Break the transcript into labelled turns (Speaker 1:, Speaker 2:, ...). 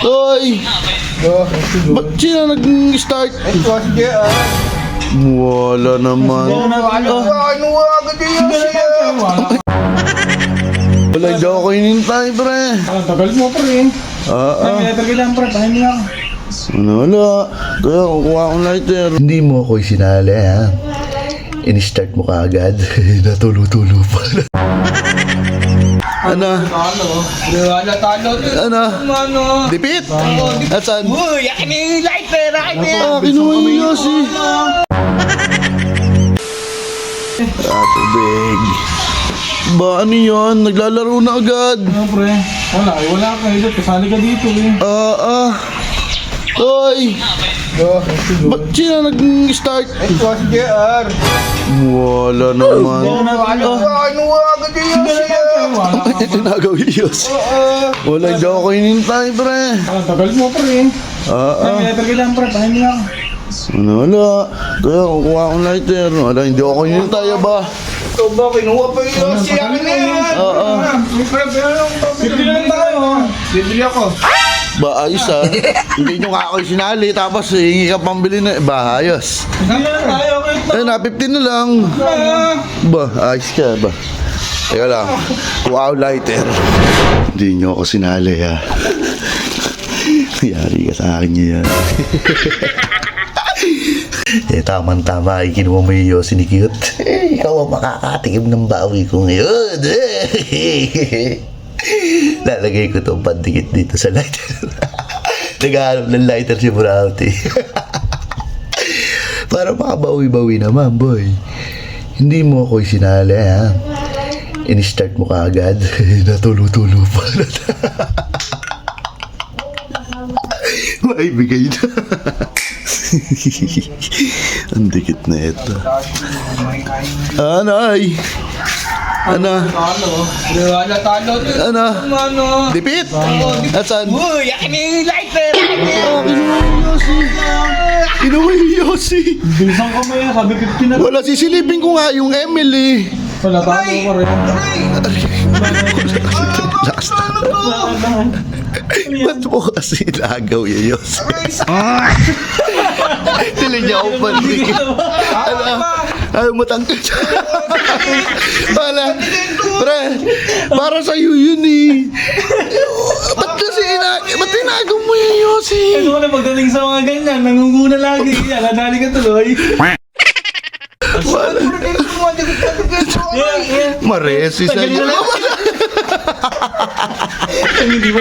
Speaker 1: Oy! Ba't sino nag-start?
Speaker 2: Ito si JR.
Speaker 1: Wala naman. Wala, hindi ako hinintay, pre.
Speaker 3: Ang tagal mo, pre. Letter ka lang, pre. Pahin mo lang.
Speaker 1: Wala. Kaya kukuha akong lighter. Hindi mo ako sinali, ha? In-start mo ka agad. Natulo-tulo pa. Ano?
Speaker 2: Talo.
Speaker 1: Ano? Dipit? At saan?
Speaker 2: Uy, akin yung lighter. Akin yung...
Speaker 1: Kinuha yung Yossi. Tubig. Ba, ano yun? Naglalaro na agad.
Speaker 3: Ano, pre? Wala ka. Kasali ka dito, eh.
Speaker 1: Oy! Ba't sino nag-start?
Speaker 2: Ito si JR.
Speaker 1: Wala naman.
Speaker 2: Agad yung
Speaker 1: Tinagaw yung Yossi. Wala, hindi ako hinintay, pre.
Speaker 3: Ang tagal mo, pre. Letter ka lang, pre. Pahin mo lang.
Speaker 1: Wala. Kaya kukuha akong lighter. Wala, hindi ako hinintay, ba?
Speaker 2: Ito ba, kinuha pa yung Yossi. Akin na yan.
Speaker 3: Bibili lang tayo.
Speaker 2: Bibili ako.
Speaker 1: Ba, ayos ah. Hindi nyo nga ako sinali. Tapos hingi ka pambili na. Ba, ayos.
Speaker 3: Bibili lang tayo.
Speaker 1: Ayun na, 15 na lang. Ba, ayos ka ba? Teka lang. Kuha akong lighter. Hindi nyo ako sinali, ha. Yari ka sa akin yan. Tama-tama, kinuha mo yung Yossi ni Cute. Ikaw ang makakatikim ng bawi ko ngayon. Lalagay ko itong pandikit dito sa lighter. Naghahanap ng lighter si Burauti. Para makabawi-bawi naman, boy. Hindi mo ako sinali, ha? In-start mo ka agad. Natulo-tulo pa. May bigay na. Ang dikit na ito. Ay? Ano?
Speaker 2: Talo.
Speaker 1: Dipit? At saan?
Speaker 2: Uy, akin yung lighter.
Speaker 1: Kinuha yung Yossi. Kinuha yung Yossi.
Speaker 3: Bilisang kamay, sabi 15 na.
Speaker 1: Wala, sisilipin ko nga yung Emily.
Speaker 3: Wala, talo ko rin.
Speaker 1: Last na. Ba't mo kasi lagaw yung Yossi? Tili niya ako pandikit. Ayaw matangkad. Wala. Pre, para sa'yo yun eh. Ba't tinagaw mo yung Yossi?
Speaker 3: Ano ka na pagdating sa mga ganyan, nangunguna lagi. Nadali ka tuloy.
Speaker 1: Wala. Maresis na
Speaker 3: Tagalin na lang. Hindi ba